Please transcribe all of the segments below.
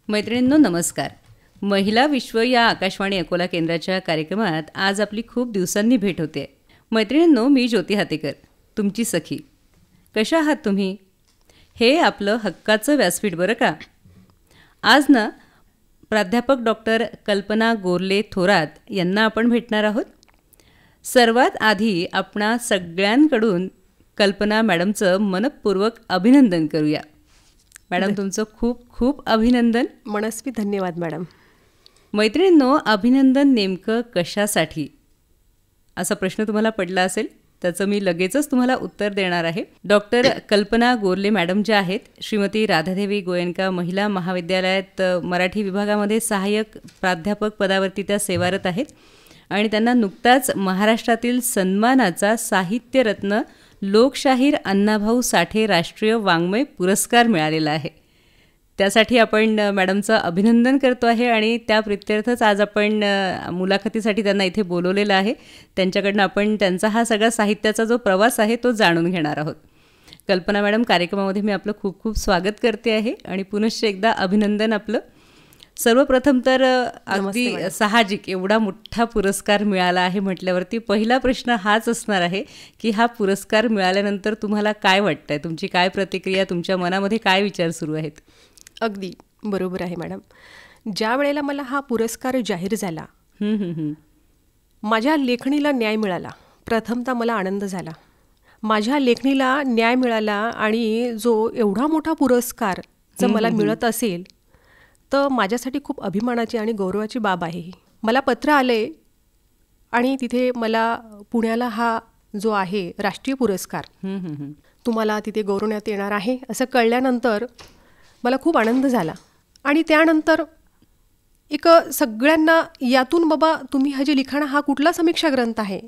मैत्रिणींनो नमस्कार. महिला विश्व या आकाशवाणी अकोला केंद्राच्या कार्यक्रमात आज आपली खूप दिवसांनी भेट होते. मैत्रिणींनो, मी ज्योती हातेकर, तुमची सखी. कशा आहात तुम्ही? हे आपलं हक्काचं व्यासपीठ बरं का. आज ना प्राध्यापक डॉक्टर कल्पना गोरले थोरात यांना आपण भेटणार आहोत. सर्वात आधी आपणा सगळ्यांकडून कल्पना मॅडमचं मनपूर्वक अभिनंदन करूया. मॅडम, तुमचं खूप खूप अभिनंदन. मनस्वी धन्यवाद मॅडम. मैत्रिणींनो, अभिनंदन नेमकं कशासाठी असा प्रश्न तुम्हाला पडला असेल. त्याचं मी लगेचच तुम्हाला उत्तर देणार आहे. डॉक्टर कल्पना गोरले मॅडम ज्या आहेत, श्रीमती राधादेवी गोयनका महिला महाविद्यालयात मराठी विभागामध्ये सहाय्यक प्राध्यापक पदावरती त्या सेवारत आहेत आणि त्यांना नुकताच महाराष्ट्रातील सन्मानाचा साहित्यरत्न लोकशाहीर अण्णाभाऊ साठे राष्ट्रीय वाङ्मय पुरस्कार मिळालेला आहे. त्यासाठी आपण मॅडमचं अभिनंदन करतो आहे आणि त्या प्रित्यर्थच आज आपण मुलाखतीसाठी त्यांना इथे बोलवलेलं आहे. त्यांच्याकडनं आपण त्यांचा हा सगळा साहित्याचा जो प्रवास आहे तो जाणून घेणार आहोत. कल्पना मॅडम, कार्यक्रमामध्ये मी आपलं खूप खूप स्वागत करते आहे आणि पुनश्च एकदा अभिनंदन आपलं. सर्वप्रथम तर अगदी साहजिक एवढा मोठा पुरस्कार मिळाला आहे म्हटल्यावरती पहिला प्रश्न हाच असणार आहे की हा पुरस्कार मिळाल्यानंतर तुम्हाला काय वाटतंय, तुमची काय प्रतिक्रिया, तुमच्या मनामध्ये काय विचार सुरू आहेत? अगदी बरोबर आहे मॅडम. ज्या वेळेला मला हा पुरस्कार जाहीर झाला, माझ्या लेखणीला न्याय मिळाला. प्रथमतः मला आनंद झाला. माझ्या लेखणीला न्याय मिळाला आणि जो एवढा मोठा पुरस्कार जर मला मिळत असेल तर माझ्यासाठी खूप अभिमानाची आणि गौरवाची बाब आहे. मला पत्र आले आणि तिथे मला पुण्याला हा जो आहे राष्ट्रीय पुरस्कार तुम्हाला तिथे गौरवण्यात येणार आहे असं कळल्यानंतर मला खूप आनंद झाला. आणि त्यानंतर एक सगळ्यांना यातून, बाबा तुम्ही हा जे लिखाण, हा कुठला समीक्षा ग्रंथ आहे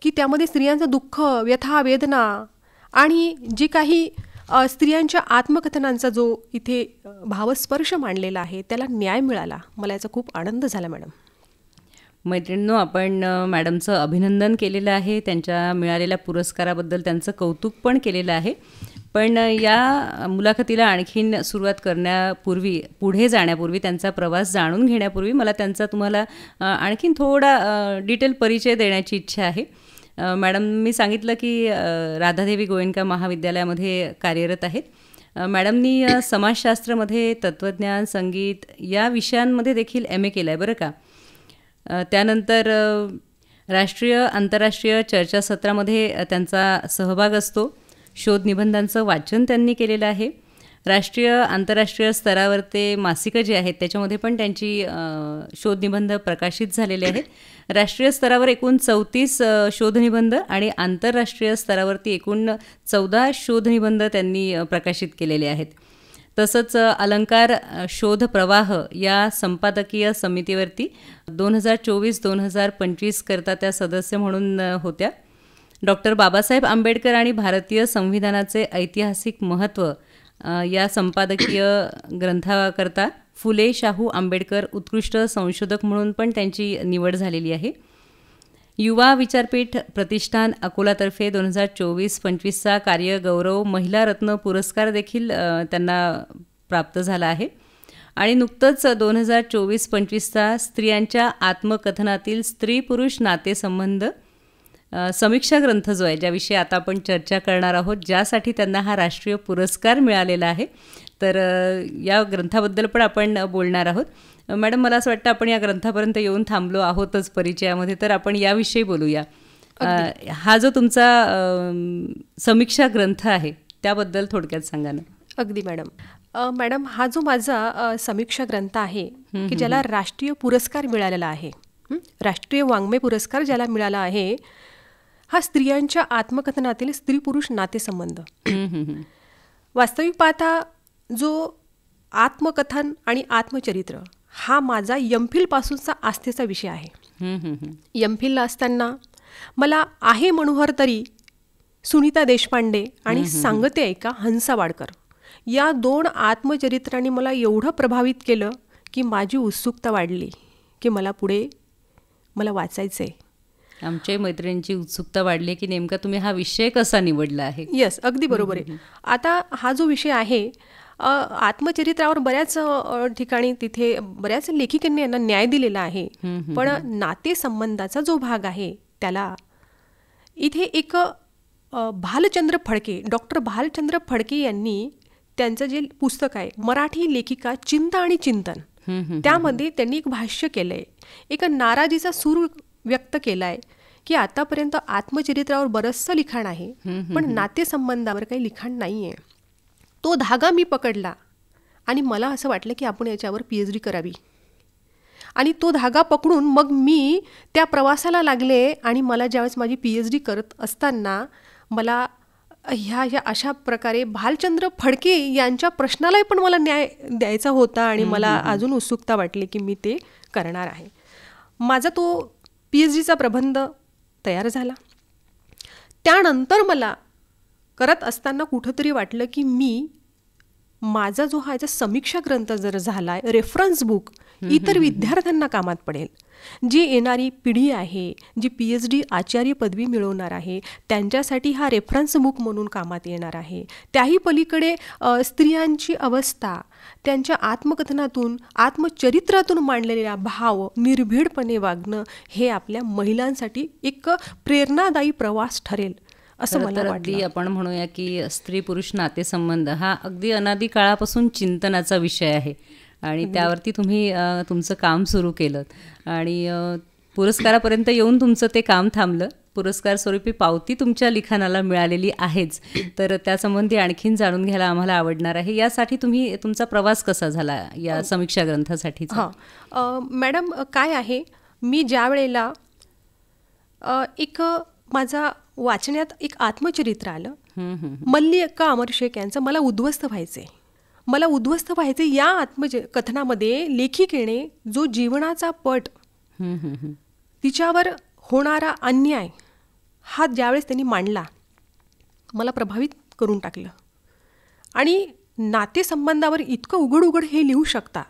की त्यामध्ये स्त्रियांचं दुःख, व्यथा, वेदना आणि जे काही स्त्रियांच्या आत्मकथनांचा जो इथे भावस्पर्श मांडलेला आहे त्याला न्याय मिळाला. मला याचा खूप आनंद झाला मॅडम. मैत्रिणींनो, आपण मॅडमचं अभिनंदन केलेलं आहे. त्यांच्या मिळालेल्या पुरस्काराबद्दल त्यांचं कौतुक पण केलेलं आहे. पण या मुलाखतीला आणखीन सुरुवात करण्यापूर्वी, पुढे जाण्यापूर्वी, त्यांचा प्रवास जाणून घेण्यापूर्वी मला त्यांचा तुम्हाला आणखीन थोडा डिटेल परिचय देण्याची इच्छा आहे. मॅडम, मी सांगितलं की राधादेवी गोयनका महाविद्यालयामध्ये कार्यरत आहेत. मॅडमनी समाजशास्त्रामध्ये तत्त्वज्ञान, संगीत या विषयांमध्ये देखील MA केलं आहे बरं का. त्यानंतर राष्ट्रीय आंतरराष्ट्रीय चर्चासत्रामध्ये त्यांचा सहभाग असतो. शोधनिबंधांचं वाचन त्यांनी केलेलं आहे. राष्ट्रीय आंतरराष्ट्रीय स्तरावर ते मासिकं जे आहेत त्याच्यामध्ये पण त्यांची शोधनिबंध प्रकाशित झालेले आहेत. राष्ट्रीय स्तरावर एकूण 34 शोधनिबंध आणि आंतरराष्ट्रीय स्तरावरती एकूण 14 शोधनिबंध त्यांनी प्रकाशित केलेले आहेत. तसंच अलंकार शोध प्रवाह या संपादकीय समितीवरती 2024-2025 करता त्या सदस्य म्हणून होत्या. डॉक्टर बाबासाहेब आंबेडकर आणि भारतीय संविधानाचे ऐतिहासिक महत्त्व या संपादकीय ग्रंथाकरता फुले शाहू आंबेडकर उत्कृष्ट संशोधक म्हणून पण त्यांची निवड झालेली आहे. युवा विचारपीठ प्रतिष्ठान अकोलातर्फे 2024-25चा कार्यगौरव महिला रत्न पुरस्कार देखील त्यांना प्राप्त झाला आहे. आणि नुकतंच 2024-25चा स्त्रियांच्या आत्मकथनातील स्त्री पुरुष नातेसंबंध समीक्षा ग्रंथ जो आहे, ज्याविषयी आता आपण चर्चा करणार आहोत, ज्यासाठी त्यांना हा राष्ट्रीय पुरस्कार मिळालेला आहे, तर या ग्रंथाबद्दल पण आपण बोलणार आहोत. मॅडम, मला असं वाटतं आपण या ग्रंथापर्यंत येऊन थांबलो आहोतच परिचयामध्ये, तर आपण याविषयी बोलूया. हा जो तुमचा समीक्षा ग्रंथ आहे त्याबद्दल थोडक्यात सांगा ना. अगदी मॅडम. मॅडम, हा जो माझा समीक्षा ग्रंथ आहे की ज्याला राष्ट्रीय पुरस्कार मिळालेला आहे, राष्ट्रीय वाङ्मय पुरस्कार ज्याला मिळाला आहे, हा स्त्रियांच्या आत्मकथनातील स्त्री पुरुष नातेसंबंध. वास्तविक पाहता जो आत्मकथन आणि आत्मचरित्र हा माझा MPhil पासूनचा आस्थेचा विषय आहे. MPhilला असताना मला आहे मनोहर तरी, सुनीता देशपांडे आणि सांगते ऐका हंसा वाडकर या 2 आत्मचरित्रांनी मला एवढं प्रभावित केलं की माझी उत्सुकता वाढली की मला पुढे वाचायचं आहे. आमच्या मैत्रिणींची उत्सुकता वाढली की नेमका तुम्ही हा विषय कसा निवडला आहे. यस, अगदी बरोबर आहे. आता हा जो विषय आहे आत्मचरित्रावर बऱ्याच ठिकाणी तिथे बऱ्याच लेखिकांनी यांना न्याय दिलेला आहे. पण नातेसंबंधाचा जो भाग आहे त्याला इथे एक भालचंद्र फडके, डॉक्टर भालचंद्र फडके यांनी त्यांचं जे पुस्तक आहे मराठी लेखिका चिंता आणि चिंतन, त्यामध्ये त्यांनी एक भाष्य केलंय, एक नाराजीचा सूर व्यक्त केलाय की आतापर्यंत आत्मचरित्रावर बरंचसं लिखाण आहे पण नातेसंबंधावर काही लिखाण नाहीये. तो धागा मी पकडला आणि मला असं वाटलं की आपण याच्यावर PhD करावी. आणि तो धागा पकडून मग मी त्या प्रवासाला लागले आणि मला ज्यावेळेस माझी PhD करत असताना मला ह्या अशा प्रकारे भालचंद्र फडके यांच्या प्रश्नालाही पण मला न्याय द्यायचा होता आणि मला अजून उत्सुकता वाटली की मी ते करणार आहे. माझा तो PhDचा प्रबंध तयार झाला. त्यानंतर मला करत असताना कुठंतरी वाटलं की मी माझा जो हा समीक्षा ग्रंथ जर झाला, रेफरन्स बुक इतर विद्यार्थ्यांना कामात पडेल. जी येणारी पिढी आहे, जी PhD आचार्य पदवी मिळवणार आहे, त्यांच्यासाठी हा रेफरन्स बुक म्हणून कामात येणार आहे. त्याही पलीकडे स्त्रियांची अवस्था, त्यांच्या आत्मकथनातून आत्मचरित्रातून मांडलेला भाव निर्भीडपणे वागणं हे आपल्या महिलांसाठी एक प्रेरणादायी प्रवास ठरेल असं मला वाटतं. अगदी आपण म्हणूया की स्त्री पुरुष नातेसंबंध हा अगदी अनादी काळापासून चिंतनाचा विषय आहे आणि त्यावरती तुम्ही तुमचं काम सुरू केलं आणि पुरस्कारापर्यंत येऊन तुमचं ते काम थांबलं. पुरस्कार स्वरूपी पावती तुमच्या लिखाणाला मिळालेली आहेच, तर त्यासंबंधी आणखीन जाणून घ्यायला आम्हाला आवडणार आहे. यासाठी तुमचा प्रवास कसा झाला या समीक्षा ग्रंथासाठी? मॅडम काय आहे, मी ज्या वेळेला एक माझा वाचण्यात एक आत्मचरित्र आलं, मल्लिका अमर शेख यांचं, मला उद्ध्वस्त व्हायचे. या आत्मकथनामध्ये लेखिकेने जो जीवनाचा पट, तिच्यावर होणारा अन्याय हा ज्यावेळेस त्यांनी मांडला मला प्रभावित करून टाकलं. आणि नातेसंबंधावर इतकं उघड उघड हे लिहू शकतात,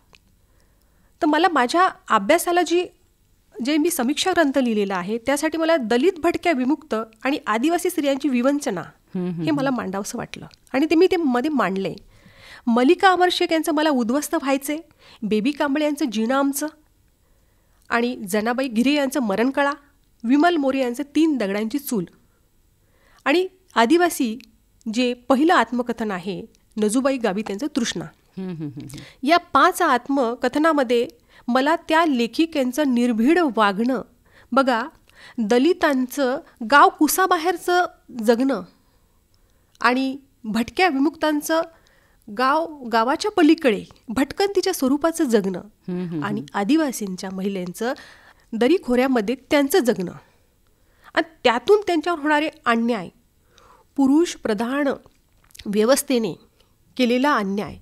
तर मला माझ्या अभ्यासाला जे मी समीक्षा ग्रंथ लिहिलेला आहे त्यासाठी मला दलित भटक्या विमुक्त आणि आदिवासी स्त्रियांची विवंचना हे मला मांडावंसं वाटलं आणि ते मी ते मध्ये मांडले. मल्लिका अमर शेख यांचं मला उद्ध्वस्त व्हायचे, बेबी कांबळे यांचं जीणं आमचं आणि जनाबाई गिरे यांचं मरणकळा, विमल मोरे यांचं 3 दगडांची चूल आणि आदिवासी जे पहिलं आत्मकथन आहे नजूबाई गावित यांचं तृष्णा. या 5 आत्मकथनामध्ये मला त्या लेखिकेंचं निर्भीड वागणं, बघा दलितांचं गाव कुसाबाहेरचं जगणं आणि भटक्या विमुक्तांचं गावाच्या पलीकडे भटकंतीच्या स्वरूपाचं जगणं आणि आदिवासींच्या महिलांचं दरीखोऱ्यामध्ये त्यांचं जगणं आणि त्यातून त्यांच्यावर होणारे अन्याय, पुरुष प्रधान व्यवस्थेने केलेला अन्याय,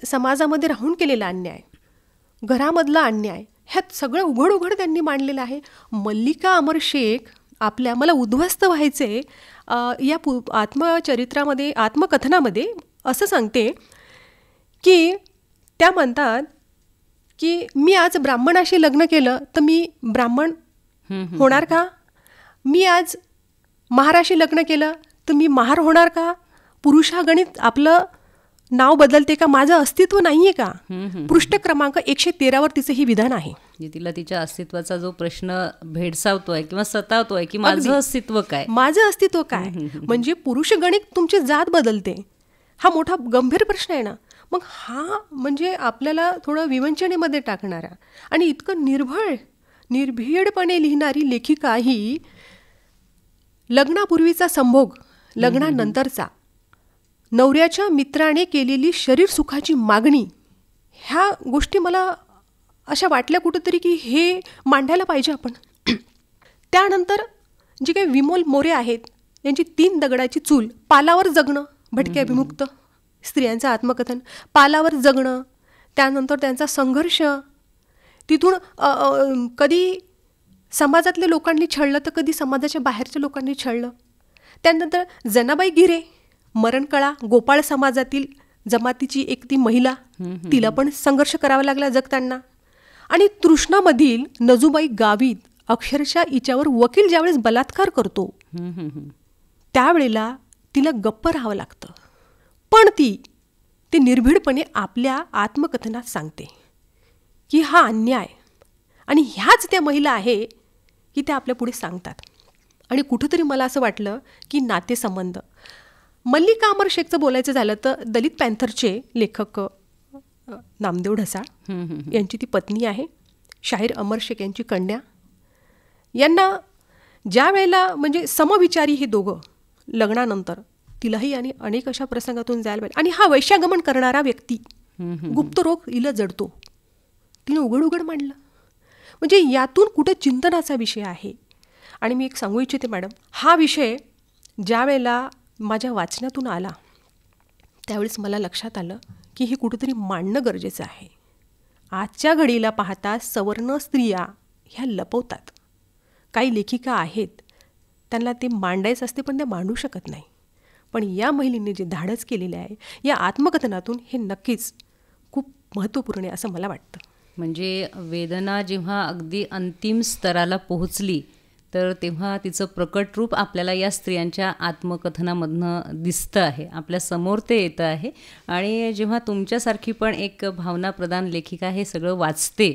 समाजामध्ये राहून केलेला अन्याय, घरामधला अन्याय, ह्यात सगळं उघड उघड त्यांनी मांडलेलं आहे. मल्लिका अमर शेख मला उद्ध्वस्त व्हायचे या आत्मचरित्रामध्ये, आत्मकथनामध्ये असं सांगते की त्या म्हणतात की मी आज ब्राह्मणाशी लग्न केलं तर मी ब्राह्मण होणार का? मी आज महाराशी लग्न केलं तर मी महार होणार का? पुरुषागणित आपलं नाव बदलते का? माझं अस्तित्व नाहीये का? पृष्ठ क्रमांक 113वर तिचं हे विधान आहे. तिला तिच्या अस्तित्वाचा जो प्रश्न भेडसावतोय किंवा सतावतोय की माझं अस्तित्व काय, म्हणजे पुरुषगणित तुमची जात बदलते, हा मोठा गंभीर प्रश्न आहे ना. मग हा म्हणजे आपल्याला थोडं विवंचनेमध्ये टाकणारा आणि इतकं निर्भीडपणे लिहिणारी लेखिका ही लग्नापूर्वीचा संभोग, लग्नानंतरचा, नवऱ्याच्या मित्राने केलेली शरीर सुखाची मागणी, ह्या गोष्टी मला अशा वाटल्या कुठंतरी की हे मांडायला पाहिजे आपण. त्यानंतर जी काही विमल मोरे आहेत यांची 3 दगडाची चूल, पालावर जगणं, भटक्या विमुक्त स्त्रियांचं आत्मकथन, पालावर जगणं, त्यानंतर त्यांचा संघर्ष, तिथून कधी समाजातल्या लोकांनी छळलं तर कधी समाजाच्या बाहेरच्या लोकांनी छळलं. त्यानंतर जनाबाई गिरे, मरणकळा, गोपाळ समाजातील जमातीची एक ती महिला, तिला पण संघर्ष करावा लागला जगताना. आणि तृष्णामधील नजूबाई गावित अक्षरशः हिच्यावर वकील ज्यावेळेस बलात्कार करतो त्यावेळेला तिला गप्प राहावं लागतं, पण ती ते निर्भीडपणे आपल्या आत्मकथनात सांगते की हा अन्याय, आणि ह्याच त्या महिला आहे की त्या आपल्या पुढे सांगतात. आणि कुठंतरी मला असं वाटलं की नातेसंबंध, मल्लिका अमर शेखचं बोलायचं झालं तर दलित पॅन्थरचे लेखक नामदेव ढसाळ यांची ती पत्नी आहे, शाहीर अमर शेख यांची कन्या. यांना ज्या वेळेला म्हणजे समविचारी हे दोघं लग्नानंतर तिलाही आणि अनेक अशा प्रसंगातून जायला पाहिजे. आणि हा वैश्यागमन करणारा व्यक्ती गुप्तरोग हिला जडतो, तिने उघड उघड मांडलं. म्हणजे यातून कुठं चिंतनाचा विषय आहे. आणि मी एक सांगू इच्छिते मॅडम, हा विषय ज्या वेळेला माझ्या वाचनातून आला त्यावेळेस मला लक्षात आलं की हे कुठंतरी मांडणं गरजेचं आहे. आजच्या घडीला पाहता सवर्ण स्त्रिया ह्या लपवतात. काही लेखिका आहेत त्यांना ते मांडायचं असते पण त्या मांडू शकत नाही. पण या महिलेने जे धाडस केलेले आहे या आत्मकथनातून हे नक्कीच खूप महत्त्वपूर्ण आहे असं मला वाटतं. म्हणजे वेदना जेव्हा अगदी अंतिम स्तराला पोहोचली तर तेव्हा तिचं प्रकट रूप आपल्याला या स्त्रियांच्या आत्मकथनामधनं दिसतं आहे, आपल्या समोर ते येतं आहे. आणि जेव्हा तुमच्यासारखी पण एक भावनाप्रधान लेखिका हे सगळं वाचते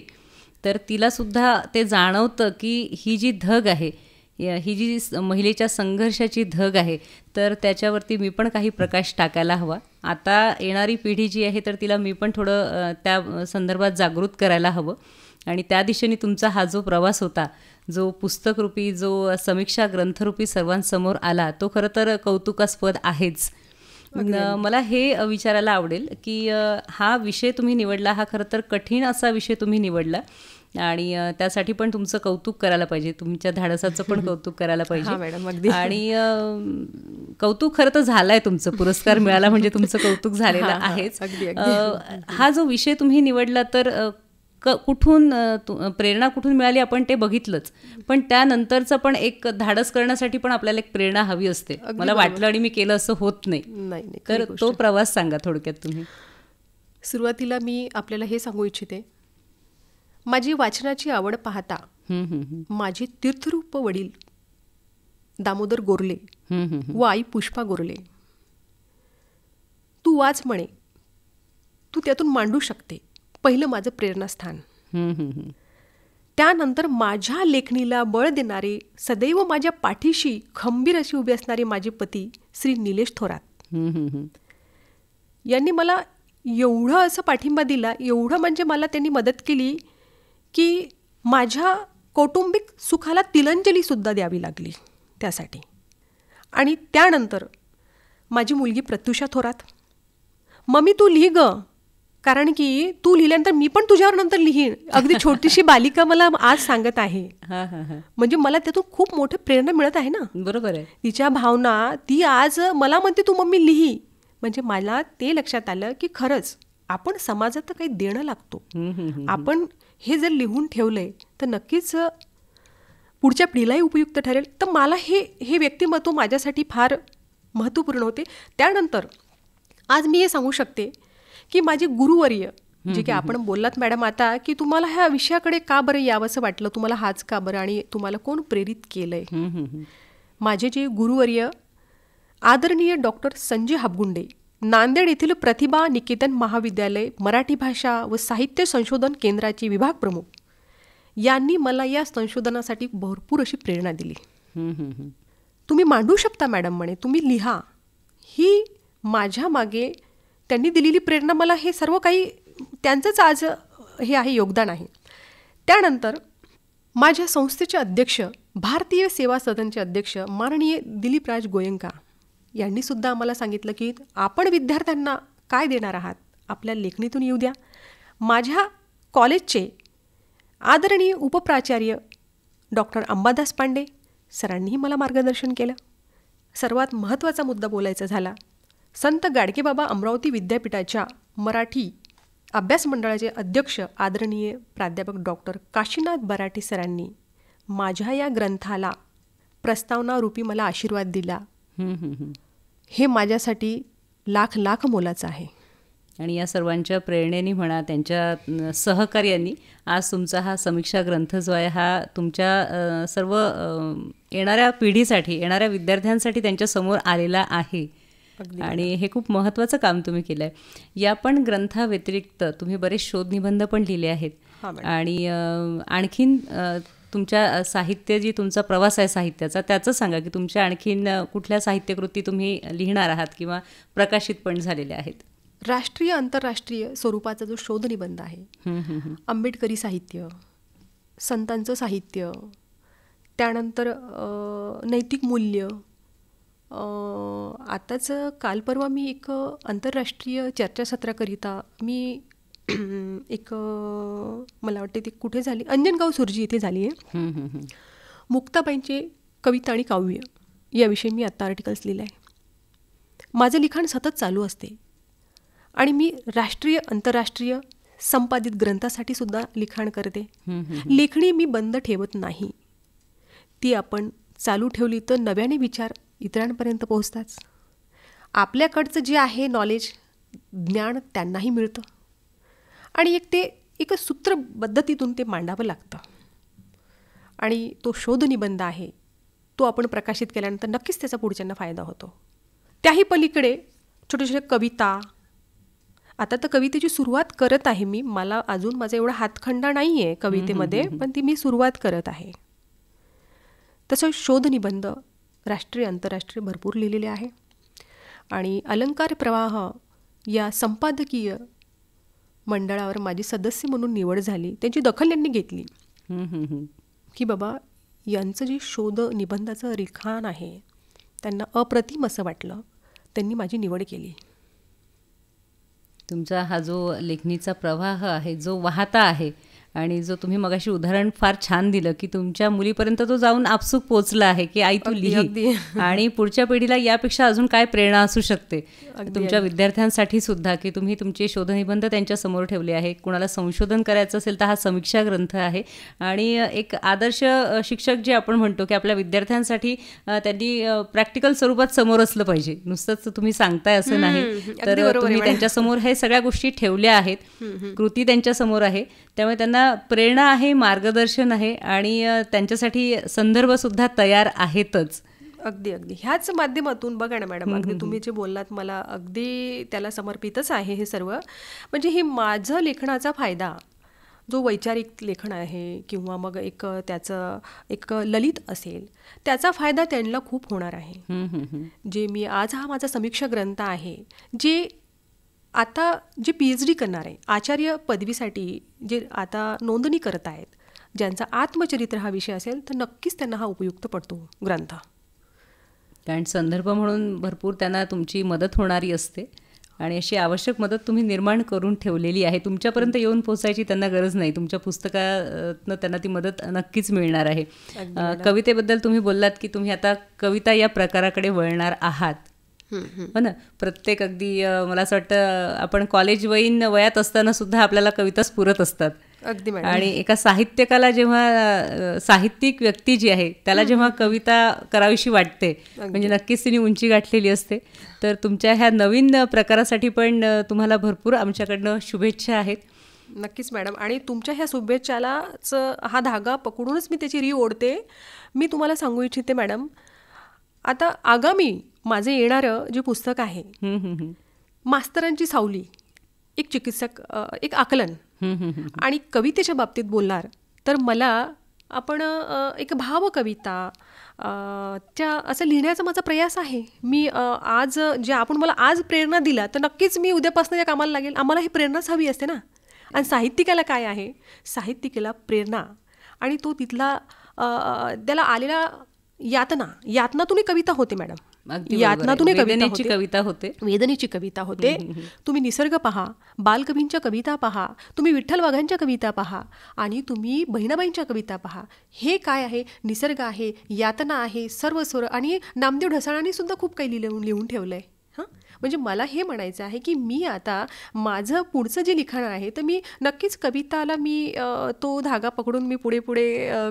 तर तिलासुद्धा ते जाणवतं की ही जी धग आहे, ही जी महिलेच्या संघर्षाची धग आहे, तर त्याच्यावरती मी पण काही प्रकाश टाकायला हवा. आता येणारी पिढी जी आहे तर तिला मी पण थोडं त्या संदर्भात जागृत करायला हवं. आणि त्या दिशेने तुमचा हा जो प्रवास होता, जो पुस्तकरूपी, जो समीक्षा ग्रंथरूपी सर्वांसमोर आला, तो खरं तर कौतुकास्पद आहेच. मला हे विचारायला आवडेल की हा विषय तुम्ही निवडला, हा खरं तर कठीण असा विषय तुम्ही निवडला आणि त्यासाठी पण तुमचं कौतुक करायला पाहिजे, तुमच्या धाडसाचं पण कौतुक करायला पाहिजे. आणि कौतुक खरं तर झालंय, तुमचं पुरस्कार मिळाला म्हणजे तुमचं कौतुक झालेलं आहेच. हा जो विषय तुम्ही निवडला तर कुठून प्रेरणा कुठून मिळाली आपण ते बघितलंच, पण त्यानंतरचं पण एक धाडस करण्यासाठी पण आपल्याला एक प्रेरणा हवी असते. मला वाटलं आणि मी केलं असं होत नाही. तर तो प्रवास सांगा थोडक्यात तुम्ही. सुरुवातीला मी आपल्याला हे सांगू इच्छिते, माझी वाचनाची आवड पाहता माझी तीर्थरूप वडील दामोदर गोरले व आई पुष्पा गोरले, तू वाच म्हणे, तू त्यातून मांडू शकते, पहिलं माझं प्रेरणास्थान. त्यानंतर माझ्या लेखणीला बळ देणारे, सदैव माझ्या पाठीशी खंबीर अशी उभी असणारे माझे पती श्री निलेश थोरात यांनी मला एवढं असं पाठिंबा दिला, एवढं म्हणजे मला त्यांनी मदत केली की माझ्या कौटुंबिक सुखाला तिलांजलीसुद्धा द्यावी लागली त्यासाठी. आणि त्यानंतर माझी मुलगी प्रत्युषा थोरात, मम्मी तू लिही ग, कारण की तू लिहिल्यानंतर मी पण तुझ्यावर नंतर लिहीन. अगदी छोटीशी बालिका मला आज सांगत आहे. म्हणजे मला त्यातून खूप मोठी प्रेरणा मिळत आहे ना. बरोबर आहे. तिच्या भावना ती आज मला म्हणते तू मम्मी लिही. म्हणजे मला ते लक्षात आलं की खरंच आपण समाजात काही देणं लागतो. आपण हे जर लिहून ठेवलंय तर नक्कीच पुढच्या पिढीलाही उपयुक्त ठरेल. तर मला हे व्यक्तिमत्व माझ्यासाठी फार महत्त्वपूर्ण होते. त्यानंतर आज मी हे सांगू शकते की माझे गुरुवर्य, जे की आपण बोललात मॅडम आता की तुम्हाला ह्या विषयाकडे का बरं यावंसं वाटलं, तुम्हाला हाच का बरं, आणि तुम्हाला कोण प्रेरित केलंय. माझे जे गुरुवर्य आदरणीय डॉक्टर संजय हाबगुंडे, नांदेड येथील प्रतिभा निकेतन महाविद्यालय मराठी भाषा व साहित्य संशोधन केंद्राचे विभाग प्रमुख, यांनी मला या संशोधनासाठी भरपूर अशी प्रेरणा दिली. तुम्ही मांडू शकता मॅडम म्हणे, तुम्ही लिहा. ही माझ्या मागे त्यांनी दिलेली प्रेरणा, मला हे सर्व काही त्यांचंच आज हे आहे, योगदान आहे. त्यानंतर माझ्या संस्थेचे अध्यक्ष, भारतीय सेवा सदनचे अध्यक्ष माननीय दिलीपराज गोयंका यांनी सुद्धा आम्हाला सांगितलं की आपण विद्यार्थ्यांना काय देणार आहात, आपल्या लेखणीतून येऊ द्या. माझ्या कॉलेजचे आदरणीय उपप्राचार्य डॉक्टर अंबादास पांडे सरांनीही मला मार्गदर्शन केलं. सर्वात महत्त्वाचा मुद्दा बोलायचा झाला, संत गाडगेबाबा अमरावती विद्यापीठाच्या मराठी अभ्यास मंडळाचे अध्यक्ष आदरणीय प्राध्यापक डॉक्टर काशीनाथ बराटे सरांनी माझ्या या ग्रंथाला प्रस्तावनारूपी मला आशीर्वाद दिला. हे माझ्यासाठी लाख लाख मोलाचं आहे. आणि या सर्वांच्या प्रेरणेने म्हणा, त्यांच्या सहकार्याने आज तुमचा हा समीक्षा ग्रंथ जो आहे हा तुमच्या सर्व येणाऱ्या पिढीसाठी, येणाऱ्या विद्यार्थ्यांसाठी त्यांच्यासमोर आलेला आहे. आणि हे खूप महत्त्वाचं काम तुम्ही केलं आहे. या पण ग्रंथाव्यतिरिक्त तुम्ही बरेच शोधनिबंध पण लिहिले आहेत. आणि आणखीन तुमच्या साहित्य जी तुमचा प्रवास आहे साहित्याचा त्याचं सांगा की तुमच्या आणखीन कुठल्या साहित्यकृती तुम्ही लिहिणार आहात किंवा प्रकाशित पण झालेल्या आहेत. राष्ट्रीय आंतरराष्ट्रीय स्वरूपाचा जो शोधनिबंध आहे, आंबेडकरी साहित्य, संतांचं साहित्य, त्यानंतर नैतिक मूल्य. आताच काल परवा मी एक आंतरराष्ट्रीय चर्चासत्राकरिता मी एक मला वाटते ती कुठे झाली, अंजनगाव सुरजी इथे झाली आहे. मुक्ताबाईंचे कविता आणि काव्य याविषयी मी आत्ता आर्टिकल्स लिहिलं आहे. माझं लिखाण सतत चालू असते आणि मी राष्ट्रीय आंतरराष्ट्रीय संपादित ग्रंथासाठी सुद्धा लिखाण करते. लेखणी मी बंद ठेवत नाही. ती आपण चालू ठेवली तर नव्याने विचार इतरांपर्यंत पोहोचतात. आपल्याकडचं जे आहे नॉलेज, ज्ञान त्यांनाही मिळतं आणि ते एक सूत्रबद्धतीतून ते मांडावं लागतं. आणि तो शोधनिबंध आहे तो आपण प्रकाशित केल्यानंतर नक्कीच त्याचा पुढच्यांना फायदा होतो. त्याही पलीकडे छोट्या छोट्या कविता, आता तर कवितेची सुरुवात करत आहे मी. मला अजून माझा एवढा हातखंडा नाही आहे कवितेमध्ये, पण ती मी सुरुवात करत आहे. तसं शोधनिबंध राष्ट्रीय आंतरराष्ट्रीय भरपूर लिहिलेले आहे. आणि अलंकार प्रवाह या संपादकीय मंडळावर माझी सदस्य म्हणून निवड झाली. त्यांची दखल यांनी घेतली की बाबा यांचं जे शोध निबंधाचं लिखाण आहे त्यांना अप्रतिम असं वाटलं. त्यांनी माझी निवड केली. तुमचा हा जो लेखणीचा प्रवाह आहे जो वाहता आहे आणि जो तुम्ही मगाशी उदाहरण फार छान दिलं की तुमच्या मुलीपर्यंत तो जाऊन आपसूक पोचला आहे की आई तू लिही आणि पुढच्या पिढीला यापेक्षा अजून काय प्रेरणा असू शकते तुमच्या विद्यार्थ्यांसाठी सुद्धा की तुम्ही तुमचे शोधनिबंध त्यांच्या समोर ठेवले आहे. कुणाला संशोधन करायचं असेल तर हा समीक्षा ग्रंथ आहे. आणि एक आदर्श शिक्षक जे आपण म्हणतो की आपल्या विद्यार्थ्यांसाठी त्यांनी प्रॅक्टिकल स्वरूपात समोर असलं पाहिजे. नुसतंच तुम्ही सांगताय असं नाही, तर तुम्ही त्यांच्यासमोर हे सगळ्या गोष्टी ठेवल्या आहेत, कृती त्यांच्यासमोर आहे. त्यामुळे त्यांना प्रेरणा आहे, मार्गदर्शन आहे आणि त्यांच्यासाठी संदर्भ सुद्धा तयार आहेतच. अगदी अगदी ह्याच माध्यमातून बघा ना मॅडम, अगदी तुम्ही जे बोललात मला अगदी त्याला समर्पितच आहे हे सर्व. म्हणजे हे माझं लेखनाचा फायदा जो वैचारिक लेखन आहे किंवा मग एक त्याचं एक ललित असेल त्याचा फायदा त्यांना खूप होणार आहे. जे मी आज हा माझा समीक्षा ग्रंथ आहे, जे आता जे PhD करणार आहे, आचार्य पदवीसाठी जे आता नोंदणी करत आहेत, ज्यांचा आत्मचरित्र हा विषय असेल तर नक्कीच त्यांना हा उपयुक्त पडतो ग्रंथ. कारण संदर्भ म्हणून भरपूर त्यांना तुमची मदत होणारी असते आणि अशी आवश्यक मदत तुम्ही निर्माण करून ठेवलेली आहे. तुमच्यापर्यंत येऊन पोहोचायची त्यांना गरज नाही, तुमच्या पुस्तकातनं त्यांना ती मदत नक्कीच मिळणार आहे. कवितेबद्दल तुम्ही बोललात की तुम्ही आता कविता या प्रकाराकडे वळणार आहात, हो ना. प्रत्येक अगदी मला असं वाटतं आपण कॉलेज वयात असताना सुद्धा आपल्याला कविता स्फुरत असतात. अगदी. आणि एका साहित्यकाला जेव्हा साहित्यिक व्यक्ती जी आहे त्याला जेव्हा कविता करावीशी वाटते म्हणजे नक्कीच तिने उंची गाठलेली असते. तर तुमच्या ह्या नवीन प्रकारासाठी पण तुम्हाला भरपूर आमच्याकडनं शुभेच्छा आहेत. नक्कीच मॅडम. आणि तुमच्या ह्या शुभेच्छालाच हा धागा पकडूनच मी त्याची ओढते. मी तुम्हाला सांगू इच्छिते मॅडम, आता आगामी माझं येणारं जे पुस्तक आहे मास्तरांची सावली, एक चिकित्सक, एक आकलन आणि कवितेच्या बाबतीत बोलणार तर मला आपण एक भावकविता त्या असं लिहिण्याचा माझा प्रयास आहे. मी आज जे आपण मला आज प्रेरणा दिला तर नक्कीच मी उद्यापासून या कामाला लागेल. आम्हाला ही प्रेरणाच हवी असते ना. आणि साहित्यिकाला काय आहे, साहित्यिकाला प्रेरणा आणि तो तिथला त्याला आलेला यातनातूनही कविता होते मॅडम. यातनातूनही कविता होते, वेदनेची कविता होते. तुम्ही निसर्ग पहा, बालकवींच्या कविता पहा, तुम्ही विठ्ठल वाघांच्या कविता पहा आणि तुम्ही बहिणाबाईंच्या कविता पहा. हे काय आहे, निसर्ग आहे, यातना आहे, सर्व स्वर. आणि नामदेव ढसाळांनी सुद्धा खूप काही लिहून ठेवलंय. म्हणजे मला हे म्हणायचं आहे की मी आता माझं पुढचं जे लिखाण आहे तर मी नक्कीच कविताला मी तो धागा पकडून मी पुढे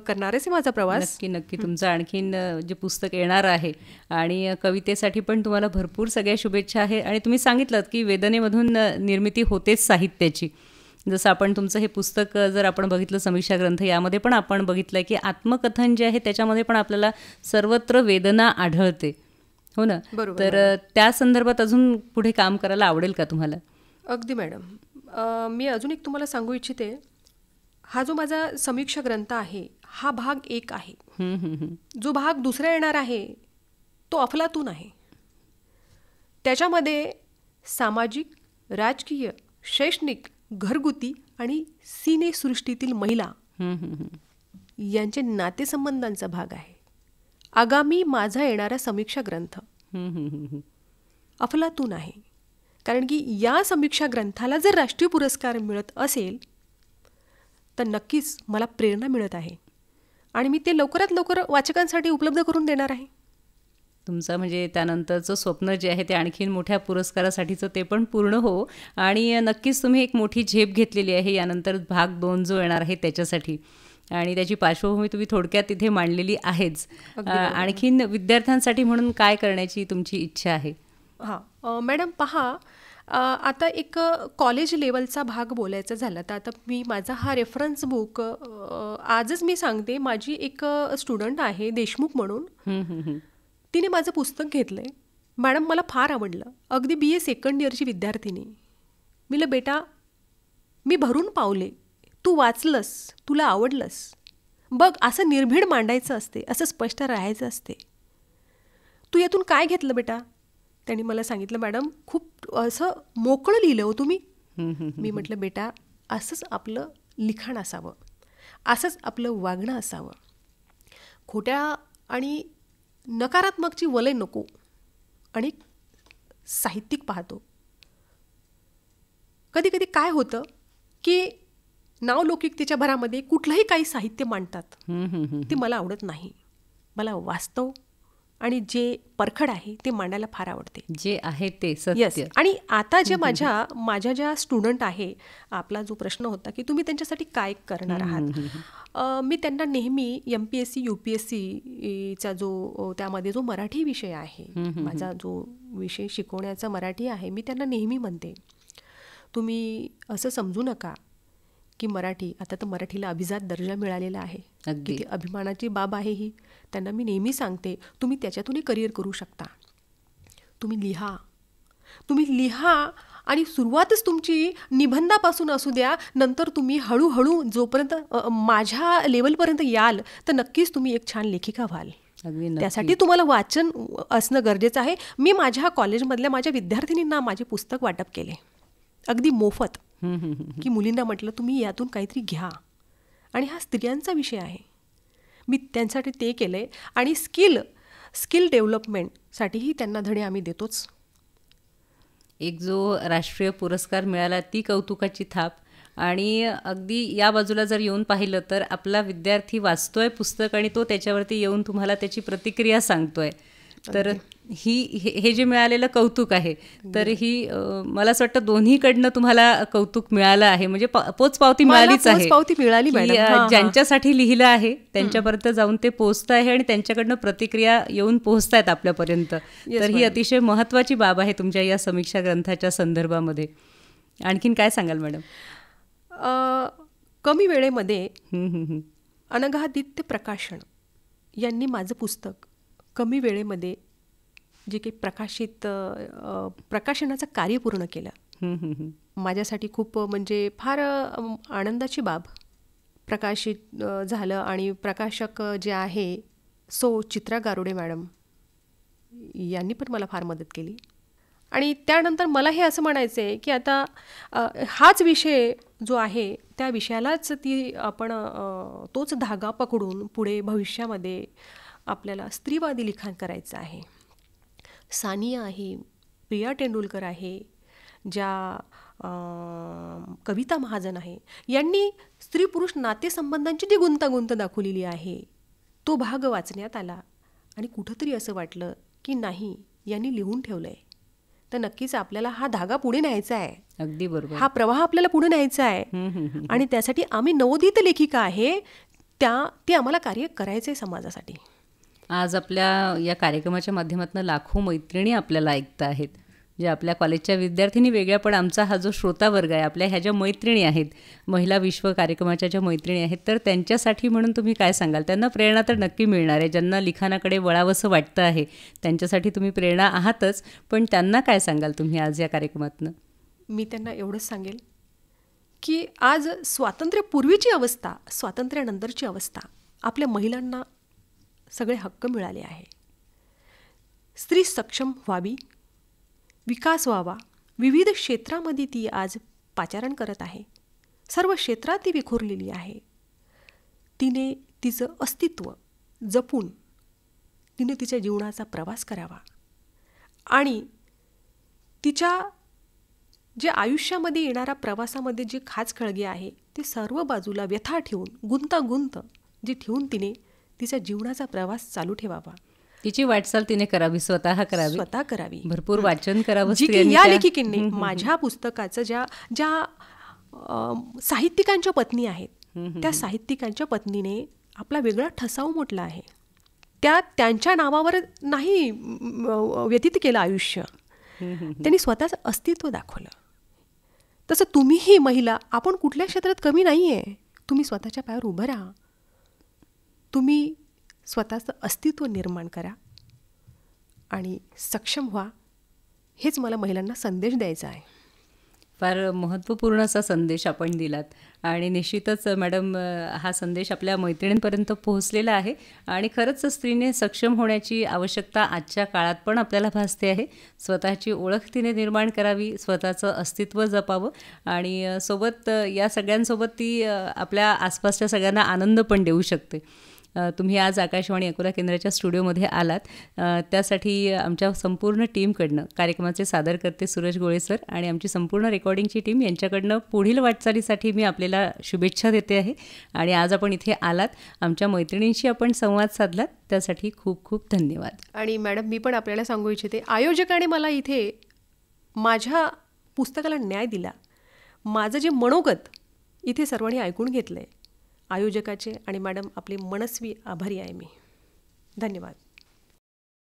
करणारच आहे माझा प्रवास. नक्की तुमचं आणखीन जे पुस्तक येणार आहे आणि कवितेसाठी पण तुम्हाला भरपूर सगळ्या शुभेच्छा आहे. आणि तुम्ही सांगितलं की वेदनेमधून निर्मिती होतेच साहित्याची. जसं आपण तुमचं हे पुस्तक जर आपण बघितलं समीक्षा ग्रंथ, यामध्ये पण आपण बघितलं की आत्मकथन जे आहे त्याच्यामध्ये पण आपल्याला सर्वत्र वेदना आढळते. हो ना. बरोबर, तर त्या संदर्भात अजून पुढे काम करायला आवडेल का तुम्हाला? अगदी मॅडम. मी अजून एक तुम्हाला सांगू इच्छिते. हा जो माझा समीक्षा ग्रंथ आहे, हा भाग 1 आहे. जो भाग दुसरा येणार आहे तो अफलातून आहे. त्याच्यामध्ये सामाजिक, राजकीय, शैक्षणिक, घरगुती आणि सिनेसृष्टीतील महिला यांचे नातेसंबंधांचा भाग आहे. आगामी माझा येणारा समीक्षा ग्रंथ अफलातून आहे. कारण की या समीक्षा ग्रंथाला जर राष्ट्रीय पुरस्कार मिळत असेल तर नक्कीच मला प्रेरणा मिळत आहे आणि मी ते लवकरात लवकर वाचकांसाठी उपलब्ध करून देणार आहे. तुमचं म्हणजे त्यानंतरचं स्वप्न जे आहे ते आणखीन मोठ्या पुरस्कारासाठीचं ते पण पूर्ण हो. आणि नक्कीच तुम्ही एक मोठी झेप घेतलेली आहे यानंतर भाग 2 जो येणार आहे त्याच्यासाठी, आणि त्याची पार्श्वभूमी तुम्ही थोडक्यात तिथे मांडलेली आहेच. आणखीन विद्यार्थ्यांसाठी म्हणून काय करण्याची तुमची इच्छा आहे? हां मॅडम, पहा, आता एक कॉलेज लेवलचा भाग बोलायचा झाला तर आता मी माझा हा रेफरन्स बुक आजच मी सांगते. माझी एक स्टुडंट आहे देशमुख म्हणून, तिने माझं पुस्तक घेतलंय. मॅडम, मला फार आवडलं. अगदी BA सेकंड इयरची विद्यार्थिनी. मी बेटा, मी भरून पावले, तू वाचलंस, तुला आवडलंस, बघ असं निर्भीड मांडायचं असते, असं स्पष्ट राहायचं असते. तू यातून काय घेतलं बेटा? त्यांनी मला सांगितलं, मॅडम खूप असं मोकळं लिहिलं हो तुम्ही. मी म्हटलं, बेटा असंच आपलं लिखाण असावं, असंच आपलं वागणं असावं. खोट्या आणि नकारात्मकची वलय नको. आणि साहित्यिक पाहतो, कधी कधी काय होतं की नावलौकिकतेच्या भरामध्ये कुठलंही काही साहित्य मांडतात, ते मला आवडत नाही. मला वास्तव आणि जे परखड आहे ते मांडायला फार आवडते, जे आहे ते सत्य. आणि आता जे माझ्या ज्या स्टुडंट आहे, आपला जो प्रश्न होता की तुम्ही त्यांच्यासाठी काय करणार आहात, मी त्यांना नेहमी MPSC UPSC चा जो त्यामध्ये जो मराठी विषय आहे, माझा जो विषय शिकवण्याचा मराठी आहे, मी त्यांना नेहमी म्हणते, तुम्ही असं समजू नका की मराठी, आता तर मराठीला अभिजात दर्जा मिळालेला आहे, किती अभिमानाची बाब आहे ही. त्यांना मी नेहमी सांगते, तुम्ही त्याच्यातूनही करिअर करू शकता. तुम्ही लिहा आणि सुरुवातच तुमची निबंधापासून असू द्या. नंतर तुम्ही हळूहळू जोपर्यंत माझ्या लेवलपर्यंत याल तर नक्कीच तुम्ही एक छान लेखिका व्हाल. त्यासाठी तुम्हाला वाचन असणं गरजेचं आहे. मी माझ्या कॉलेजमधल्या माझ्या विद्यार्थिनींना माझे पुस्तक वाटप केले अगदी मोफत, की मुलींना म्हटलं तुम्ही यातून काहीतरी घ्या. आणि हा स्त्रियांचा विषय आहे, मी त्यांच्यासाठी ते केलंय. आणि स्किल डेव्हलपमेंटसाठीही त्यांना धडे आम्ही देतोच. एक जो राष्ट्रीय पुरस्कार मिळाला ती कौतुकाची थाप, आणि अगदी या बाजूला जर येऊन पाहिलं तर आपला विद्यार्थी वाचतोय पुस्तक आणि तो त्याच्यावरती येऊन तुम्हाला त्याची प्रतिक्रिया सांगतोय. तर हे जे मिळालेलं कौतुक आहे, तर ही मला असं वाटतं दोन्हीकडनं तुम्हाला कौतुक मिळालं आहे. म्हणजे पोचपावती मिळालीच आहे, ज्यांच्यासाठी लिहिलं आहे त्यांच्यापर्यंत जाऊन ते पोहोचत आहे आणि त्यांच्याकडनं प्रतिक्रिया येऊन पोहोचतायत आपल्यापर्यंत. तर ही अतिशय महत्त्वाची बाब आहे तुमच्या या समीक्षा ग्रंथाच्या संदर्भामध्ये. आणखीन काय सांगाल मॅडम? कमी वेळेमध्ये अनघादित्य प्रकाशन यांनी माझं पुस्तक कमी वेळेमध्ये जे काही प्रकाशनाचं कार्य पूर्ण केलं, माझ्यासाठी खूप म्हणजे फार आनंदाची बाब. प्रकाशित झालं आणि प्रकाशक जे आहे चित्रा गारुडे मॅडम यांनी पण मला फार मदत केली. आणि त्यानंतर मला हे असं म्हणायचं आहे की आता हाच विषय जो आहे त्या विषयालाच आपण तोच धागा पकडून पुढे भविष्यामध्ये आपल्याला स्त्रीवादी लिखाण करायचं आहे. सानिया आहे, प्रिया तेंडुलकर आहे, ज्या कविता महाजन आहे, यांनी स्त्री पुरुष नातेसंबंधांची जी गुंतागुंत दाखवलेली आहे तो भाग वाचण्यात आला आणि कुठंतरी असं वाटलं की नाही, यांनी लिहून ठेवलंय तर नक्कीच आपल्याला हा धागा पुढे न्यायचा आहे. अगदी बरोबर, हा प्रवाह आपल्याला पुढे न्यायचा आहे. आणि त्यासाठी आम्ही नवोदित लेखिका आहे, ते आम्हाला कार्य करायचं आहे समाजासाठी. आज आपल्या या कार्यक्रमाच्या माध्यमातून लाखो मैत्रिणी आपल्याला ऐकत आहेत. जे आपल्या कॉलेजच्या विद्यार्थिनी वेगळ्या, पण आमचा हा जो श्रोता वर्ग आहे, आपल्या ह्या ज्या मैत्रिणी आहेत, महिला विश्व कार्यक्रमाच्या ज्या मैत्रिणी आहेत, तर त्यांच्यासाठी म्हणून तुम्ही काय सांगाल? त्यांना प्रेरणा तर नक्की मिळणार आहे, ज्यांना लिखाणाकडे वळावंसं वाटतं आहे त्यांच्यासाठी तुम्ही प्रेरणा आहातच, पण त्यांना काय सांगाल तुम्ही आज या कार्यक्रमातनं? मी त्यांना एवढंच सांगेल की आज स्वातंत्र्यपूर्वीची अवस्था, स्वातंत्र्यानंतरची अवस्था, आपल्या महिलांना सगळे हक्क मिळाले आहे. स्त्री सक्षम व्हावी, विकास व्हावा, विविध क्षेत्रामध्ये ती आज पाचारण करत आहे. सर्व क्षेत्रात ती विखुरलेली आहे. तिने तिचं अस्तित्व जपून तिने तिच्या जीवनाचा प्रवास करावा आणि तिच्या जे आयुष्यामध्ये येणाऱ्या प्रवासामध्ये जी खाचखळगे आहे ते सर्व बाजूला व्यथा ठेवून, गुंतागुंत जी ठेवून तिने तिच्या जीवनाचा प्रवास चालू ठेवावा. तिची वाटचाल तिने करावी, स्वतः करावी, भरपूर वाचन करावं. या लेखिकेने माझ्या पुस्तकाचं ज्या साहित्यिकांच्या पत्नी आहेत, त्या साहित्यिकांच्या पत्नीने आपला वेगळा ठसा उमटला आहे. त्यांच्या नावावर नाही व्यतीत केलं आयुष्य, त्यांनी स्वतःचं अस्तित्व दाखवलं. तसं तुम्हीही महिला, आपण कुठल्या क्षेत्रात कमी नाही आहे. तुम्ही स्वतःच्या पायावर उभं राहा, तुम्ही स्वतःचं अस्तित्व निर्माण करा आणि सक्षम व्हा. हेच मला महिलांना संदेश द्यायचा आहे. फार महत्त्वपूर्ण असा संदेश आपण दिलात आणि निश्चितच मॅडम हा संदेश आपल्या मैत्रिणींपर्यंत पोहोचलेला आहे आणि खरंच स्त्रीने सक्षम होण्याची आवश्यकता आजच्या काळात पण आपल्याला भासते आहे. स्वतःची ओळख तिने निर्माण करावी, स्वतःचं अस्तित्व जपावं आणि सोबत या सगळ्यांसोबत ती आपल्या आसपासच्या सगळ्यांना आनंद पण देऊ शकते. तुम्ही आज आकाशवाणी अकोला केंद्राच्या स्टुडिओमध्ये आलात, त्यासाठी आमच्या संपूर्ण टीमकडनं, कार्यक्रमाचे सादरकर्ते सूरज गोळे सर आणि आमची संपूर्ण रेकॉर्डिंगची टीम यांच्याकडनं पुढील वाटचालीसाठी मी आपल्याला शुभेच्छा देते आहे. आणि आज आपण इथे आलात, आमच्या मैत्रिणींशी आपण संवाद साधलात, त्यासाठी खूप खूप धन्यवाद. आणि मॅडम, मी पण आपल्याला सांगू इच्छिते, आयोजकाने मला इथे माझ्या पुस्तकाला न्याय दिला. माझं जे मनोगत इथे सर्वांनी ऐकून घेतलं आहे. आयोजकाचे आणि मॅडम आपले मनस्वी आभारी आहे मी. धन्यवाद.